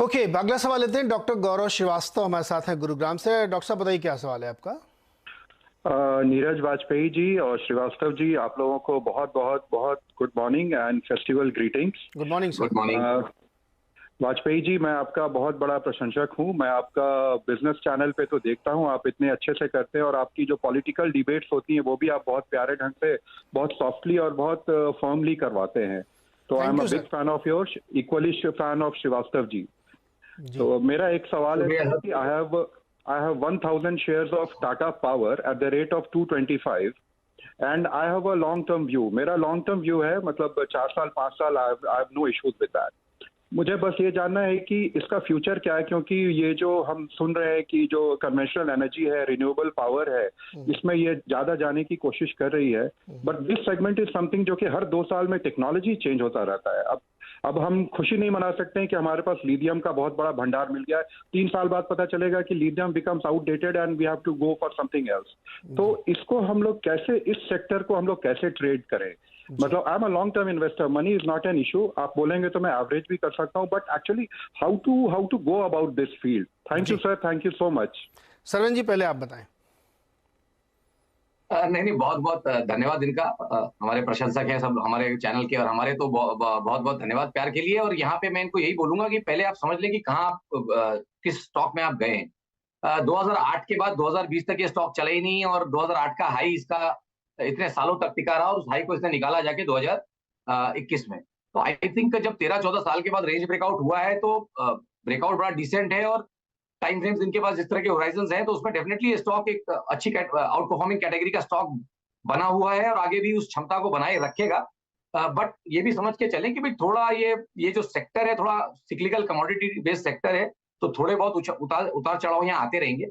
Okay, अगला सवाल लेते हैं। डॉक्टर गौरव श्रीवास्तव हमारे साथ हैं गुरुग्राम से। डॉक्टर साहब बताइए, क्या सवाल है आपका? नीरज वाजपेयी जी और श्रीवास्तव जी, आप लोगों को बहुत बहुत बहुत good morning and festival greetings. Good morning sir. Good morning. Vajpayee ji, मैं आपका बहुत बड़ा प्रशंसक हूं। मैं आपका बिजनेस चैनल पे तो देखता हूं, आप इतने अच्छे से करते हैं, और आपकी जो पॉलिटिकल डिबेट्स होती हैं वो भी आप बहुत प्यारे ढंग से, बहुत सॉफ्टली और बहुत फर्मली करवाते हैं। तो I am a big fan of yours, equally fan of Shrivastava ji. तो मेरा एक सवाल है कि I have 1000 shares of Tata Power at the rate of 225 and I have a long term view. मेरा long term view है, मतलब 4 साल 5 साल I have no issues with that. मुझे बस ये जानना है कि इसका फ्यूचर क्या है, क्योंकि ये जो हम सुन रहे हैं कि जो कन्वेंशनल एनर्जी है, रिन्यूएबल पावर है, इसमें ये ज्यादा जाने की कोशिश कर रही है। But this segment is something जो कि हर 2 साल में टेक्नोलॉजी चेंज होता रहता है। अब हम खुशी नहीं मना सकते हैं कि हमारे पास लिथियम का बहुत बड़ा भंडार मिल गया है। 3 साल बाद पता चलेगा कि lithium becomes outdated and we have to go for something else. तो इसको हम लोग कैसे, इस सेक्टर को हम लोग कैसे ट्रेड करें? मतलब I am a long term investor, money is not an issue. आप बोलेंगे तो मैं एवरेज भी कर सकता हूँ, but actually how to go about this field? Thank you sir, thank you so much. Sarvan ji, पहले आप बताएं। नहीं, बहुत बहुत धन्यवाद इनका। हमारे प्रशंसक हैं सब हमारे चैनल के, और हमारे तो बहुत बहुत धन्यवाद प्यार के लिए। और यहाँ पे मैं इनको यही बोलूंगा कि पहले आप समझ लें कि कहाँ आप किस स्टॉक में आप गए हैं। 2008 के बाद 2020 तक ये स्टॉक चला ही नहीं, और 2008 का हाई इसका इतने सालों तक टिका रहा, और उस हाई को इसने निकाला जाके 2021 में। तो आई थिंक जब 13-14 साल के बाद रेंज ब्रेकआउट हुआ है, तो ब्रेकआउट बड़ा डिसेंट है, और टाइम फ्रेम्स इनके पास जिस तरह के होराइजन हैं, तो उसमें डेफिनेटली स्टॉक एक अच्छी आउट परफॉर्मिंग कैटेगरी का स्टॉक बना हुआ है, और आगे भी उस क्षमता को बनाए रखेगा। बट ये भी समझ के चलें कि भाई थोड़ा ये जो सेक्टर है, थोड़ा सिक्लिकल कमोडिटी बेस्ड सेक्टर है, तो थोड़े बहुत उतार चढ़ाव यहाँ आते रहेंगे।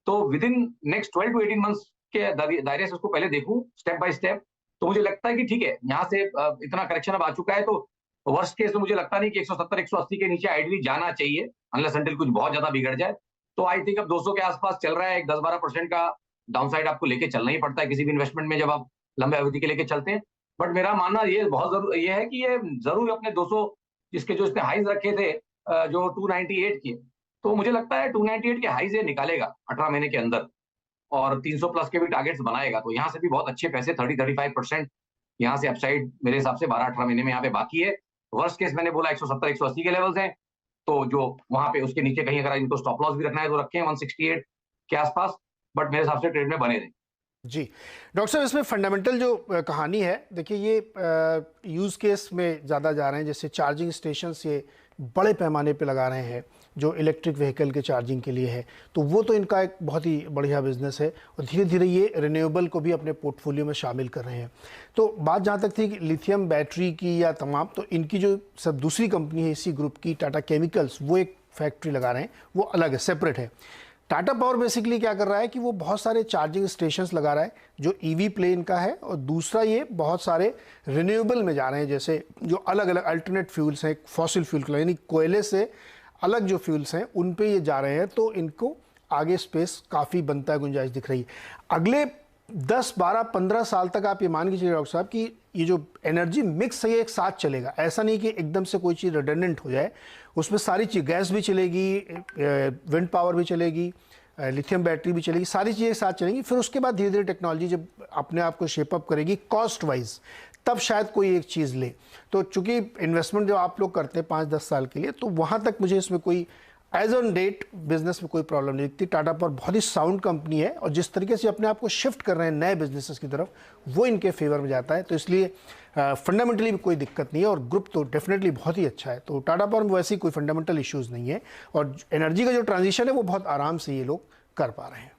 तो with in next 12 to 18 months के दायरे से उसको पहले देखूं स्टेप बाय स्टेप, तो मुझे लगता है कि ठीक है, यहाँ से इतना करेक्शन अब आ चुका है, तो वर्स्ट केस में मुझे लगता नहीं कि 170-180 के नीचे आइडियली जाना चाहिए, अनलेस अनटिल कुछ बहुत ज्यादा बिगड़ जाए। तो आई थिंक अब 200 के आसपास चल रहा है। एक 10-12% का डाउनसाइड आपको लेके चलना ही पड़ता है किसी भी इन्वेस्टमेंट में, जब आप लंबे अवधि के लेके चलते हैं। बट मेरा मानना ये बहुत जरूर ये है कि ये जरूर अपने 200 जिसके जो इसने हाईज रखे थे, जो 298 के, तो मुझे लगता है 298 के हाईज ये निकालेगा 18 महीने के अंदर, और 300 प्लस के भी टारगेट्स बनाएगा। तो यहाँ से भी बहुत अच्छे पैसे 30-35% यहाँ से अपसाइड मेरे हिसाब से 12-18 महीने में यहाँ पे बाकी है। वर्स्ट केस मैंने बोला 170-180 के लेवल्स हैं, तो जो वहां पे उसके नीचे कहीं अगर इनको स्टॉप लॉस भी रखना है तो रखें 168 के आसपास, बट मेरे हिसाब से ट्रेड में बने रहें। जी डॉक्टर साहब, इसमें फंडामेंटल जो कहानी है, देखिए ये यूज़ केस में ज़्यादा जा रहे हैं। जैसे चार्जिंग स्टेशंस ये बड़े पैमाने पे लगा रहे हैं, जो इलेक्ट्रिक व्हीकल के चार्जिंग के लिए है, तो वो तो इनका एक बहुत ही बढ़िया बिजनेस है, और धीरे धीरे ये रिन्यूएबल को भी अपने पोर्टफोलियो में शामिल कर रहे हैं। तो बात जहाँ तक थी कि लिथियम बैटरी की या तमाम, तो इनकी जो सब दूसरी कंपनी है इसी ग्रुप की, टाटा केमिकल्स, वो एक फैक्ट्री लगा रहे हैं, वो अलग है, सेपरेट है। टाटा पावर बेसिकली क्या कर रहा है कि वो बहुत सारे चार्जिंग स्टेशंस लगा रहा है, जो ईवी प्ले इनका है, और दूसरा ये बहुत सारे रिन्यूएबल में जा रहे हैं, जैसे जो अलग अलग अल्टरनेट फ्यूल्स हैं, फॉसिल फ्यूल यानी कोयले से अलग जो फ्यूल्स हैं उन पे ये जा रहे हैं। तो इनको आगे स्पेस काफ़ी बनता है, गुंजाइश दिख रही है। अगले 10, 12, 15 साल तक आप ये मान के चलिए डॉक्टर साहब कि ये जो एनर्जी मिक्स है ये एक साथ चलेगा। ऐसा नहीं कि एकदम से कोई चीज़ रिडंडेंट हो जाए, उसमें सारी चीज़, गैस भी चलेगी, विंड पावर भी चलेगी, लिथियम बैटरी भी चलेगी, सारी चीज़ें साथ चलेंगी। फिर उसके बाद धीरे धीरे टेक्नोलॉजी जब अपने आप को शेपअप करेगी कॉस्ट वाइज, तब शायद कोई एक चीज़ ले। तो चूंकि इन्वेस्टमेंट जो आप लोग करते हैं 5-10 साल के लिए, तो वहाँ तक मुझे इसमें कोई एज ऑन डेट बिजनेस में कोई प्रॉब्लम नहीं दिखती। टाटा पावर बहुत ही साउंड कंपनी है, और जिस तरीके से अपने आप को शिफ्ट कर रहे हैं नए बिजनेसेस की तरफ, वो इनके फेवर में जाता है। तो इसलिए फंडामेंटली भी कोई दिक्कत नहीं है, और ग्रुप तो डेफिनेटली बहुत ही अच्छा है। तो टाटा पावर में वैसे कोई फंडामेंटल इश्यूज़ नहीं है, और एनर्जी का जो ट्रांजिशन है वो बहुत आराम से ये लोग कर पा रहे हैं।